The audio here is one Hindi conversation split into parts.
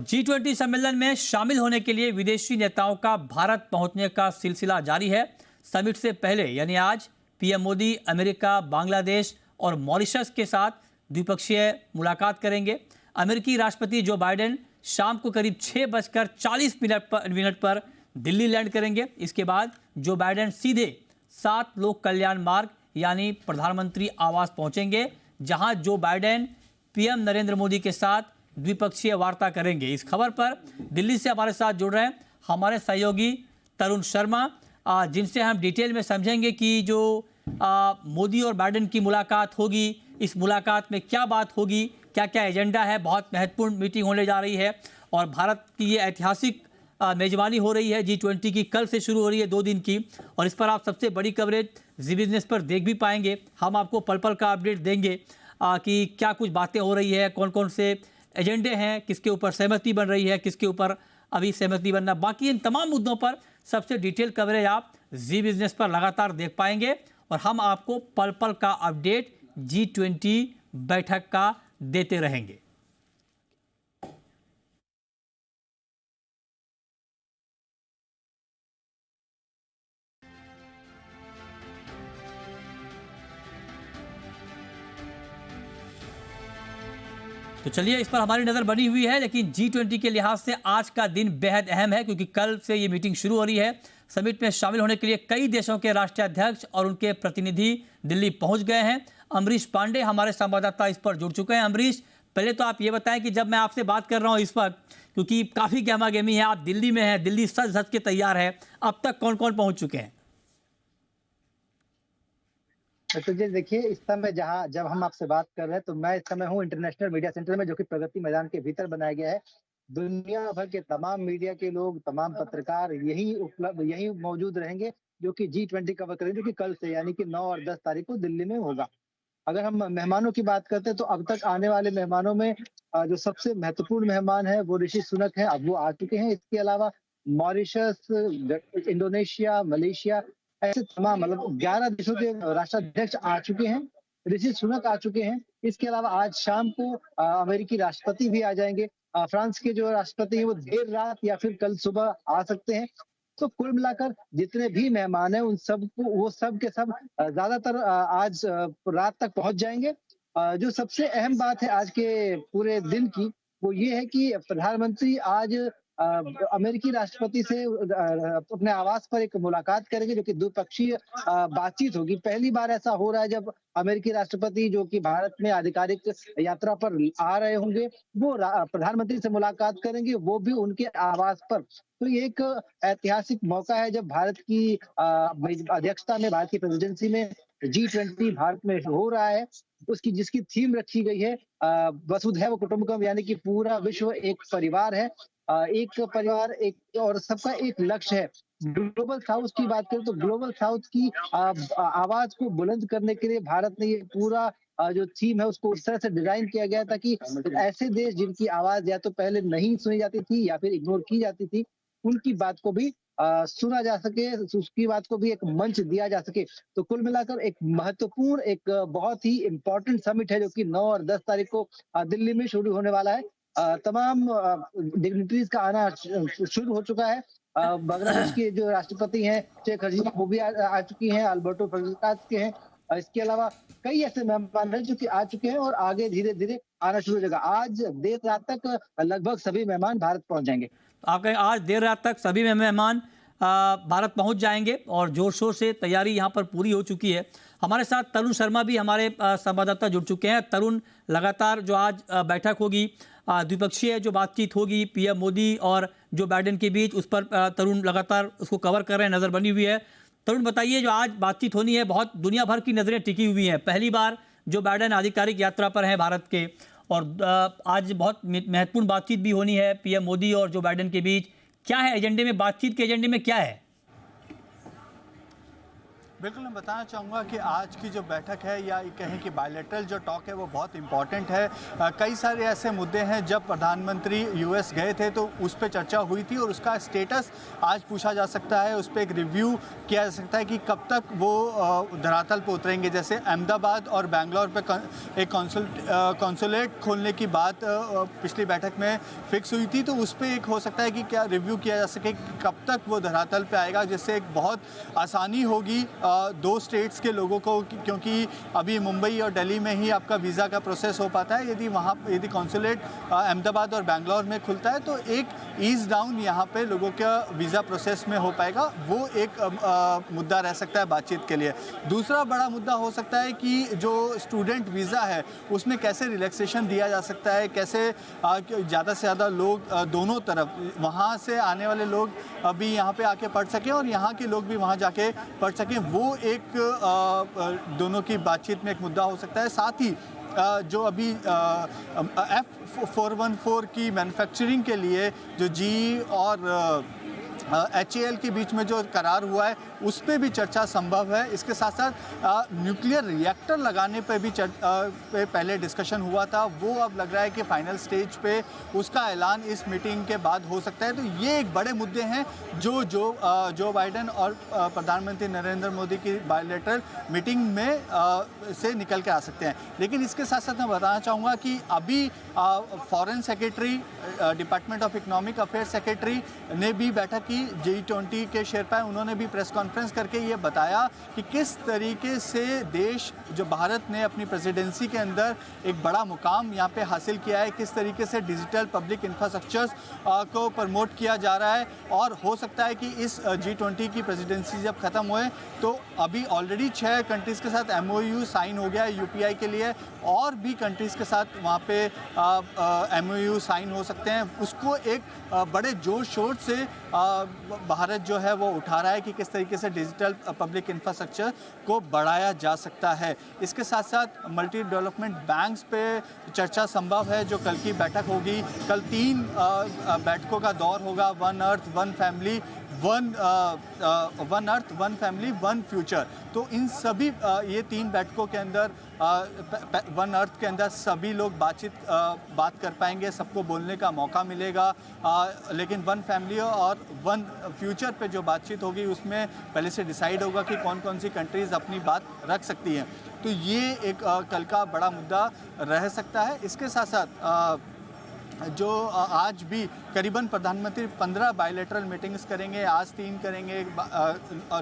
G20 सम्मेलन में शामिल होने के लिए विदेशी नेताओं का भारत पहुंचने का सिलसिला जारी है। समिट से पहले यानी आज पीएम मोदी अमेरिका, बांग्लादेश और मॉरिशस के साथ द्विपक्षीय मुलाकात करेंगे। अमेरिकी राष्ट्रपति जो बाइडेन शाम को करीब 6:40 पर दिल्ली लैंड करेंगे। इसके बाद जो बाइडेन सीधे 7 लोक कल्याण मार्ग यानी प्रधानमंत्री आवास पहुंचेंगे, जहां Joe Biden PM Narendra Modi के साथ द्विपक्षीय वार्ता करेंगे। इस खबर पर दिल्ली से हमारे साथ जुड़ रहे हैं हमारे सहयोगी तरुण शर्मा, जिनसे हम डिटेल में समझेंगे कि जो मोदी और बाइडेन की मुलाकात होगी, इस मुलाकात में क्या बात होगी, क्या क्या एजेंडा है। बहुत महत्वपूर्ण मीटिंग होने जा रही है और भारत की ये ऐतिहासिक मेजबानी हो रही है। G20 की कल से शुरू हो रही है 2 दिन की, और इस पर आप सबसे बड़ी कवरेज जी बिजनेस पर देख भी पाएंगे। हम आपको पल पल का अपडेट देंगे कि क्या कुछ बातें हो रही है, कौन कौन से एजेंडे हैं, किसके ऊपर सहमति बन रही है, किसके ऊपर अभी सहमति बनना बाकी। इन तमाम मुद्दों पर सबसे डिटेल कवरेज आप जी बिजनेस पर लगातार देख पाएंगे और हम आपको पल पल का अपडेट G20 बैठक का देते रहेंगे। तो चलिए, इस पर हमारी नज़र बनी हुई है, लेकिन G20 के लिहाज से आज का दिन बेहद अहम है क्योंकि कल से ये मीटिंग शुरू हो रही है। समिट में शामिल होने के लिए कई देशों के राष्ट्रीय अध्यक्ष और उनके प्रतिनिधि दिल्ली पहुंच गए हैं। अमरीश पांडे हमारे संवाददाता इस पर जुड़ चुके हैं। अमरीश, पहले तो आप ये बताएं कि जब मैं आपसे बात कर रहा हूँ इस वक्त, क्योंकि काफ़ी गहमा गहमी है, आप दिल्ली में हैं, दिल्ली सज धज के तैयार है, अब तक कौन कौन पहुँच चुके हैं? तो जी देखिए, इस समय जब हम आपसे बात कर रहे हैं तो मैं इस समय हूँ इंटरनेशनल मीडिया सेंटर में, जो कि प्रगति मैदान के भीतर बनाया गया है। दुनिया भर के तमाम मीडिया के लोग, तमाम पत्रकार यही मौजूद रहेंगे, जो कि G20 कवर करेंगे, जो कि कल से यानी कि 9 और 10 तारीख को दिल्ली में होगा। अगर हम मेहमानों की बात करते हैं तो अब तक आने वाले मेहमानों में जो सबसे महत्वपूर्ण मेहमान है वो ऋषि सुनक है, अब वो आ चुके हैं। इसके अलावा मॉरिशस, इंडोनेशिया, मलेशिया, ऐसे तमाम मतलब 11 देशों के राष्ट्राध्यक्ष आ चुके हैं। ऋषि सुनक आ चुके हैं। इसके अलावा आज शाम को अमेरिकी राष्ट्रपति भी आ जाएंगे। फ्रांस के जो राष्ट्रपति हैं वो देर रात या फिर कल सुबह आ सकते हैं। तो कुल मिलाकर जितने भी मेहमान हैं उन सबको वो सब के सब ज्यादातर आज रात तक पहुंच जाएंगे। जो सबसे अहम बात है आज के पूरे दिन की, वो ये है कि प्रधानमंत्री आज अमेरिकी राष्ट्रपति से अपने आवास पर एक मुलाकात करेंगे, जो कि द्विपक्षीय बातचीत होगी। पहली बार ऐसा हो रहा है जब अमेरिकी राष्ट्रपति, जो कि भारत में आधिकारिक यात्रा पर आ रहे होंगे, वो प्रधानमंत्री से मुलाकात करेंगे, वो भी उनके आवास पर। तो ये एक ऐतिहासिक मौका है जब भारत की अध्यक्षता में, भारत की प्रेसिडेंसी में G20 भारत में हो रहा है। उसकी जिसकी थीम रखी गई है वसुधैव कुटुंबकम, यानी कि पूरा विश्व एक परिवार है। एक परिवार, एक और सबका एक लक्ष्य है। ग्लोबल साउथ की बात करें तो ग्लोबल साउथ की आवाज को बुलंद करने के लिए भारत ने ये पूरा जो थीम है उसको उस तरह से डिजाइन किया गया था कि ऐसे देश जिनकी आवाज या तो पहले नहीं सुनी जाती थी या फिर इग्नोर की जाती थी, उनकी बात को भी सुना जा सके, उसकी बात को भी एक मंच दिया जा सके। तो कुल मिलाकर एक महत्वपूर्ण, एक बहुत ही इंपॉर्टेंट समिट है, जो कि 9 और 10 तारीख को दिल्ली में शुरू होने वाला है। तमाम डिग्निटरीज का आना शुरू हो चुका है। बांग्लादेश के जो राष्ट्रपति हैं शेख हसीना, वो भी आ चुकी हैं। अल्बर्टो फर्नांडिस के हैं। इसके अलावा कई ऐसे मेहमान हैं जो कि आ चुके हैं और आगे धीरे धीरे आना शुरू हो जाएगा। आज देर रात तक लगभग सभी मेहमान भारत पहुंच जाएंगे। आप कहें आज देर रात तक सभी मेहमान भारत पहुंच जाएंगे और जोर शोर से तैयारी यहां पर पूरी हो चुकी है। हमारे साथ तरुण शर्मा भी हमारे संवाददाता जुड़ चुके हैं। तरुण, लगातार जो आज बैठक होगी, द्विपक्षीय जो बातचीत होगी पीएम मोदी और जो बाइडेन के बीच, उस पर तरुण लगातार उसको कवर कर रहे हैं, नज़र बनी हुई है। तरुण, बताइए, जो आज बातचीत होनी है, बहुत दुनिया भर की नज़रें टिकी हुई हैं। पहली बार जो बाइडेन आधिकारिक यात्रा पर हैं भारत के, और आज बहुत महत्वपूर्ण बातचीत भी होनी है पीएम मोदी और जो बाइडेन के बीच। क्या है एजेंडे में, बातचीत के एजेंडे में क्या है? बिल्कुल, मैं बताना चाहूँगा कि आज की जो बैठक है या ये कहें कि बायलैटरल जो टॉक है वो बहुत इम्पॉर्टेंट है। कई सारे ऐसे मुद्दे हैं, जब प्रधानमंत्री यूएस गए थे तो उस पे चर्चा हुई थी और उसका स्टेटस आज पूछा जा सकता है, उस पे एक रिव्यू किया जा सकता है कि कब तक वो धरातल पे उतरेंगे। जैसे अहमदाबाद और बैंगलोर पे एक कॉन्सुलेट खोलने की बात पिछली बैठक में फिक्स हुई थी, तो उस पे एक हो सकता है कि क्या रिव्यू किया जा सके कि कब तक वो धरातल पे आएगा, जिससे एक बहुत आसानी होगी दो स्टेट्स के लोगों को, क्योंकि अभी मुंबई और दिल्ली में ही आपका वीज़ा का प्रोसेस हो पाता है। यदि कॉन्सुलेट अहमदाबाद और बैंगलोर में खुलता है तो एक ईज डाउन यहाँ पे लोगों का वीज़ा प्रोसेस में हो पाएगा। वो एक मुद्दा रह सकता है बातचीत के लिए। दूसरा बड़ा मुद्दा हो सकता है कि जो स्टूडेंट वीज़ा है उसमें कैसे रिलैक्सेशन दिया जा सकता है, कैसे ज़्यादा से ज़्यादा लोग दोनों तरफ वहाँ से आने वाले लोग अभी यहाँ पे आके पढ़ सकें और यहाँ के लोग भी वहाँ जाके पढ़ सकें। वो एक दोनों की बातचीत में एक मुद्दा हो सकता है। साथ ही जो अभी F414 की मैन्युफैक्चरिंग के लिए जो जी और HAL के बीच में जो करार हुआ है उस पर भी चर्चा संभव है। इसके साथ साथ न्यूक्लियर रिएक्टर लगाने पर भी पे पहले डिस्कशन हुआ था, वो अब लग रहा है कि फाइनल स्टेज पे उसका ऐलान इस मीटिंग के बाद हो सकता है। तो ये एक बड़े मुद्दे हैं जो बाइडेन और प्रधानमंत्री नरेंद्र मोदी की बायलैटरल मीटिंग में से निकल के आ सकते हैं। लेकिन इसके साथ साथ मैं बताना चाहूँगा कि अभी foreign secretary, department of economic affairs secretary ने भी बैठक की। G20 के शेरपा उन्होंने भी प्रेस कॉन्फ्रेंस करके ये बताया कि किस तरीके से देश, जो भारत ने अपनी प्रेसिडेंसी के अंदर एक बड़ा मुकाम यहाँ पे हासिल किया है, किस तरीके से डिजिटल पब्लिक इंफ्रास्ट्रक्चर्स को प्रमोट किया जा रहा है। और हो सकता है कि इस G20 की प्रेसिडेंसी जब ख़त्म होए तो अभी ऑलरेडी 6 कंट्रीज़ के साथ MOU साइन हो गया है UPI के लिए, और भी कंट्रीज़ के साथ वहाँ पे MOU साइन हो सकते हैं। उसको एक बड़े जोर शोर से भारत जो है वो उठा रहा है कि किस तरीके से डिजिटल पब्लिक इंफ्रास्ट्रक्चर को बढ़ाया जा सकता है। इसके साथ साथ मल्टी डेवलपमेंट बैंक्स पे चर्चा संभव है, जो कल की बैठक होगी। कल 3 बैठकों का दौर होगा, one earth one family one future. तो इन सभी ये 3 बैठकों के अंदर वन अर्थ के अंदर सभी लोग बात कर पाएंगे, सबको बोलने का मौका मिलेगा। लेकिन वन फैमिली और वन फ्यूचर पे जो बातचीत होगी उसमें पहले से डिसाइड होगा कि कौन कौन सी कंट्रीज़ अपनी बात रख सकती हैं। तो ये एक कल का बड़ा मुद्दा रह सकता है। इसके साथ साथ जो आज भी करीबन प्रधानमंत्री 15 बायलैटरल मीटिंग्स करेंगे। आज 3 करेंगे,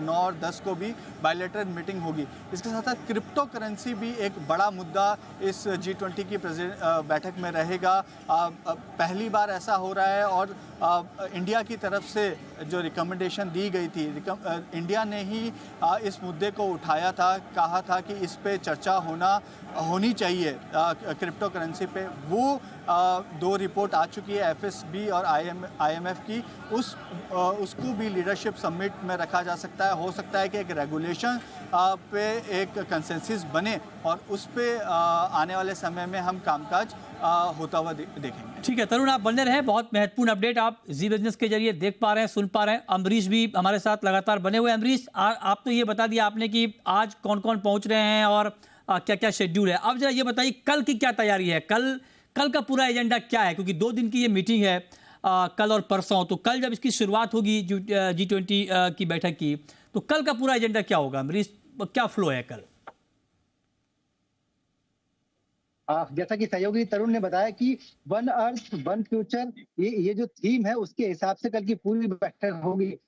9 और 10 को भी बायलैटरल मीटिंग होगी। इसके साथ साथ क्रिप्टो करेंसी भी एक बड़ा मुद्दा इस G20 की बैठक में रहेगा। पहली बार ऐसा हो रहा है और इंडिया की तरफ से जो रिकमेंडेशन दी गई थी, इंडिया ने ही इस मुद्दे को उठाया था, कहा था कि इस पे चर्चा होनी चाहिए क्रिप्टो करेंसी पे। वो 2 रिपोर्ट आ चुकी है FSB और IMF की। उसको भी लीडरशिप समिट में रखा जा सकता है। हो सकता है कि एक रेगुलेशन पे एक कंसेंसस बने और उस पे आने वाले समय में हम कामकाज होता हुआ देखेंगे। ठीक है तरुण, आप बने रहे। बहुत महत्वपूर्ण अपडेट आप जी बिजनेस के जरिए देख पा रहे हैं, सुन पा रहे हैं। अमरीश भी हमारे साथ लगातार बने हुए। अमरीश, आप तो ये बता दिया आपने कि आज कौन कौन पहुंच रहे हैं और क्या क्या शेड्यूल है। अब जरा ये बताइए कल की क्या तैयारी है, कल का पूरा एजेंडा क्या है, क्योंकि 2 दिन की ये मीटिंग है, कल और परसों। तो कल जब इसकी शुरुआत होगी G20 की बैठक की, तो कल का पूरा एजेंडा क्या होगा अमरीश, क्या फ्लो है कल? जैसा कि सहयोगी तरुण ने बताया कि वन अर्थ वन फ्यूचर, ये जो थीम है उसके हिसाब से कल की पूरी बैठक होगी।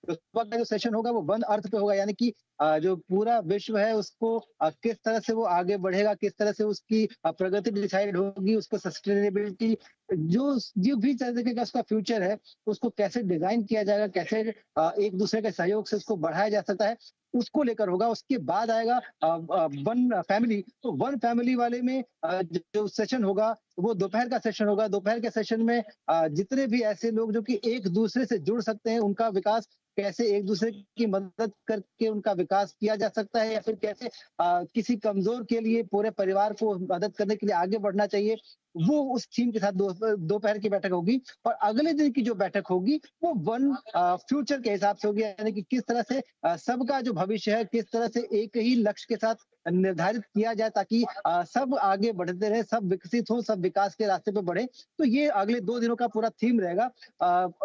तो सुबह का जो सेशन होगा वो वन अर्थ पे होगा, यानी कि जो पूरा विश्व है उसको किस तरह से वो आगे बढ़ेगा, किस तरह से उसकी प्रगति डिसाइड होगी, उसको सस्टेनेबिलिटी, जो भी तरीके का उसका फ्यूचर है उसको कैसे डिजाइन किया जाएगा, कैसे एक दूसरे के सहयोग से उसको बढ़ाया जा सकता है, उसको लेकर होगा। उसके बाद आएगा वन फैमिली। तो वन फैमिली वाले में जो सेशन होगा वो दोपहर का सेशन होगा। दोपहर के सेशन में जितने भी ऐसे लोग जो कि एक दूसरे से जुड़ सकते हैं, उनका विकास कैसे, एक दूसरे की मदद करके उनका विकास किया जा सकता है, या फिर कैसे किसी कमजोर के लिए पूरे परिवार को मदद करने के लिए आगे बढ़ना चाहिए, वो उस थीम के साथ दोपहर की बैठक होगी, और अगले दिन की जो बैठक होगी वो वन फ्यूचर के हिसाब से होगी, यानी कि किस तरह से सबका जो भविष्य है, किस तरह से एक ही लक्ष्य के साथ निर्धारित किया जाए, ताकि सब आगे बढ़ते रहे, सब विकसित हो, सब विकास के रास्ते पे बढ़े। तो ये अगले 2 दिनों का पूरा थीम रहेगा।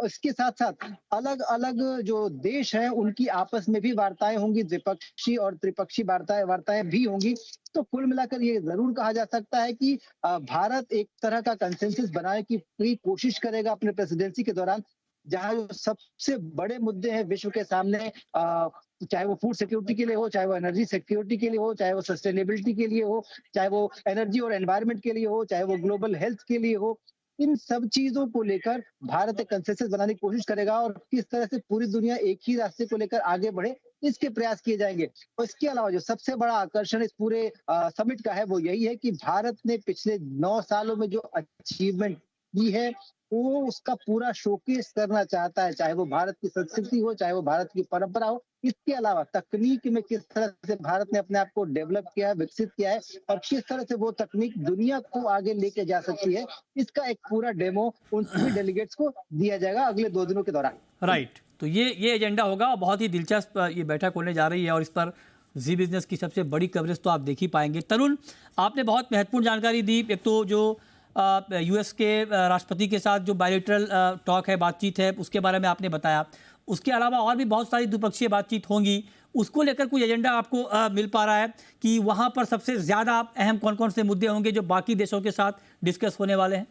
इसके साथ-साथ अलग-अलग जो देश हैं, उनकी आपस में भी वार्ताएँ होंगी, द्विपक्षीय और त्रिपक्षीय वार्ताएँ भी होंगी। तो कुल मिलाकर ये ज़रूर कहा जा सकता है कि भारत एक तरह का कंसेंसस बनाने की पूरी कोशिश करेगा अपने प्रेसिडेंसी के दौरान, जहाँ जो सबसे बड़े मुद्दे हैं विश्व के सामने, चाहे वो फूड सिक्योरिटी के लिए हो, चाहे वो एनर्जी सिक्योरिटी के लिए हो, चाहे वो सस्टेनेबिलिटी के लिए हो, चाहे वो एनर्जी और एनवायरनमेंट के लिए हो, चाहे वो ग्लोबल हेल्थ के लिए हो, इन सब चीजों को लेकर भारत एक कंसेंसस बनाने की कोशिश करेगा, और किस तरह से पूरी दुनिया एक ही रास्ते को लेकर आगे बढ़े, इसके प्रयास किए जाएंगे। और इसके अलावा जो सबसे बड़ा आकर्षण इस पूरे समिट का है वो यही है कि भारत ने पिछले 9 सालों में जो अचीवमेंट की है, वो उसका पूरा शोकेस करना चाहता है, चाहे वो भारत की संस्कृति हो, चाहे वो भारत की परंपरा हो। इसके अलावा तकनीक में किस तरह से भारत ने अपने आप को डेवलप किया है, विकसित किया है, और किस तरह से वो तकनीक दुनिया को आगे लेके जा सकती है, इसका एक पूरा डेमो उन सभी डेलीगेट्स को दिया जाएगा अगले 2 दिनों के दौरान। राइट, तो ये एजेंडा होगा और बहुत ही दिलचस्प ये बैठक होने जा रही है, और इस पर जी बिजनेस की सबसे बड़ी कवरेज तो आप देख ही पाएंगे। तरुण, आपने बहुत महत्वपूर्ण जानकारी दी। एक तो जो यूएस के राष्ट्रपति के साथ जो बायलैटरल टॉक है, बातचीत है, उसके बारे में आपने बताया। उसके अलावा और भी बहुत सारी द्विपक्षीय बातचीत होंगी, उसको लेकर कोई एजेंडा आपको मिल पा रहा है कि वहाँ पर सबसे ज़्यादा अहम कौन कौन से मुद्दे होंगे जो बाकी देशों के साथ डिस्कस होने वाले हैं?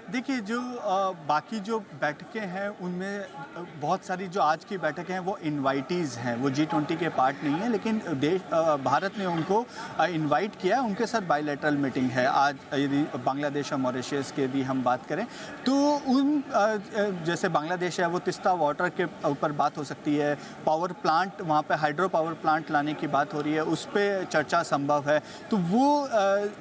देखिए, जो बाकी जो बैठकें हैं उनमें बहुत सारी जो आज की बैठकें हैं वो इनवाइटीज़ हैं, वो G20 के पार्ट नहीं है, लेकिन भारत ने उनको इनवाइट किया है। उनके साथ बायलैटरल मीटिंग है आज। यदि बांग्लादेश और मॉरिशस के भी हम बात करें तो जैसे बांग्लादेश है वो तिस्ता वाटर के ऊपर बात हो सकती है, पावर प्लांट वहाँ पे हाइड्रो पावर प्लांट लाने की बात हो रही है, उस पर चर्चा संभव है। तो वो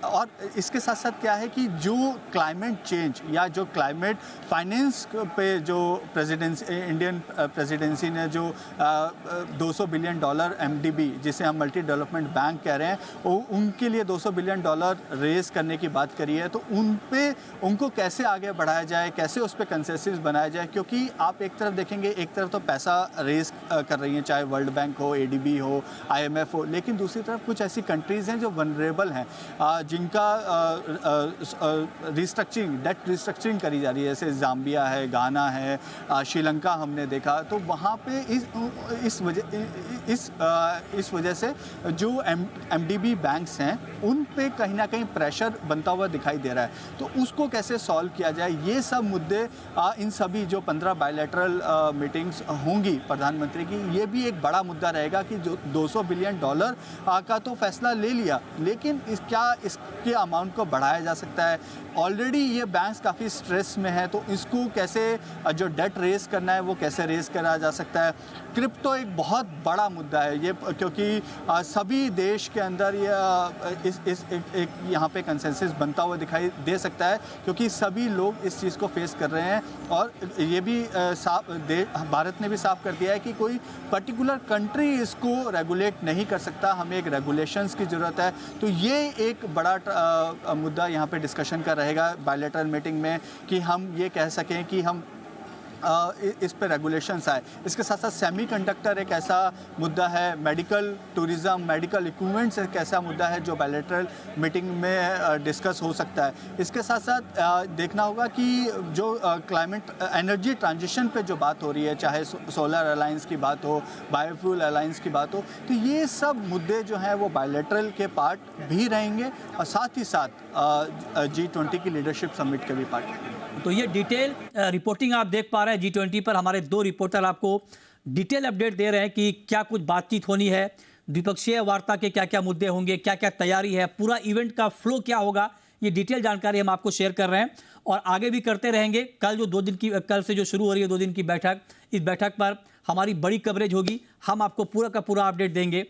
और इसके साथ साथ क्या है कि जो क्लाइमेट चेंज या जो क्लाइमेट फाइनेंस पे जो इंडियन प्रेसिडेंसी ने जो $200 बिलियन MDB, जिसे हम मल्टी डेवलपमेंट बैंक कह रहे हैं, उनके लिए $200 बिलियन रेज करने की बात करी है। तो उनको कैसे आगे बढ़ाया जाए, कैसे उस पर कंसेंसस बनाया जाए, क्योंकि आप एक तरफ देखेंगे, एक तरफ तो पैसा रेज कर रही है, चाहे वर्ल्ड बैंक हो, ADB हो, IMF हो, लेकिन दूसरी तरफ कुछ ऐसी कंट्रीज़ हैं जो वनरेबल हैं, जिनका रिस्ट्रक्चरिंग, डेट रिस्ट्रक्चरिंग करी जा रही है, जैसे जाम्बिया है, गाना है, श्रीलंका हमने देखा। तो वहाँ पे इस वजह से जो MDB बैंक्स हैं उन पे कहीं ना कहीं प्रेशर बनता हुआ दिखाई दे रहा है। तो उसको कैसे सॉल्व किया जाए, ये सब मुद्दे इन सभी जो 15 बायलैटरल मीटिंग्स होंगी प्रधानमंत्री की, ये भी एक बड़ा मुद्दा रहेगा कि जो $200 बिलियन का तो फैसला ले लिया, लेकिन इसके अमाउंट को बढ़ाया जा सकता है। ऑलरेडी ये बैंक्स काफ़ी स्ट्रेस में है, तो इसको कैसे जो डेट रेज करना है वो कैसे रेज करा जा सकता है। क्रिप्टो एक बहुत बड़ा मुद्दा है ये, क्योंकि सभी देश के अंदर एक यहाँ पे कंसेंसस बनता हुआ दिखाई दे सकता है, क्योंकि सभी लोग इस चीज़ को फेस कर रहे हैं। और ये भी भारत ने भी साफ कर दिया है कि कोई पर्टिकुलर कंट्री इसको रेगुलेट नहीं कर सकता, हमें एक रेगुलेशंस की ज़रूरत है। तो ये एक बड़ा मुद्दा यहाँ पे डिस्कशन का रहेगा बायलैटरल मीटिंग में, कि हम ये कह सकें कि हम इस पे रेगुलेशंस आए। इसके साथ साथ सेमीकंडक्टर एक ऐसा मुद्दा है, मेडिकल टूरिज़्म, मेडिकल इक्विपमेंट्स एक ऐसा मुद्दा है जो बायलैटरल मीटिंग में डिस्कस हो सकता है। इसके साथ साथ देखना होगा कि जो क्लाइमेट एनर्जी ट्रांजिशन पे जो बात हो रही है, चाहे सोलर अलायंस की बात हो, बायोफ्यूल अलायंस की बात हो, तो ये सब मुद्दे जो हैं वो बायलैटरल के पार्ट भी रहेंगे, और साथ ही साथ G20 की लीडरशिप समिट के भी पार्ट रहेंगे। तो ये डिटेल रिपोर्टिंग आप देख पा रहे हैं। G20 पर हमारे 2 रिपोर्टर आपको डिटेल अपडेट दे रहे हैं कि क्या कुछ बातचीत होनी है, द्विपक्षीय वार्ता के क्या क्या मुद्दे होंगे, क्या क्या तैयारी है, पूरा इवेंट का फ्लो क्या होगा, ये डिटेल जानकारी हम आपको शेयर कर रहे हैं और आगे भी करते रहेंगे। कल से जो शुरू हो रही है 2 दिन की बैठक, इस बैठक पर हमारी बड़ी कवरेज होगी, हम आपको पूरा का पूरा अपडेट देंगे।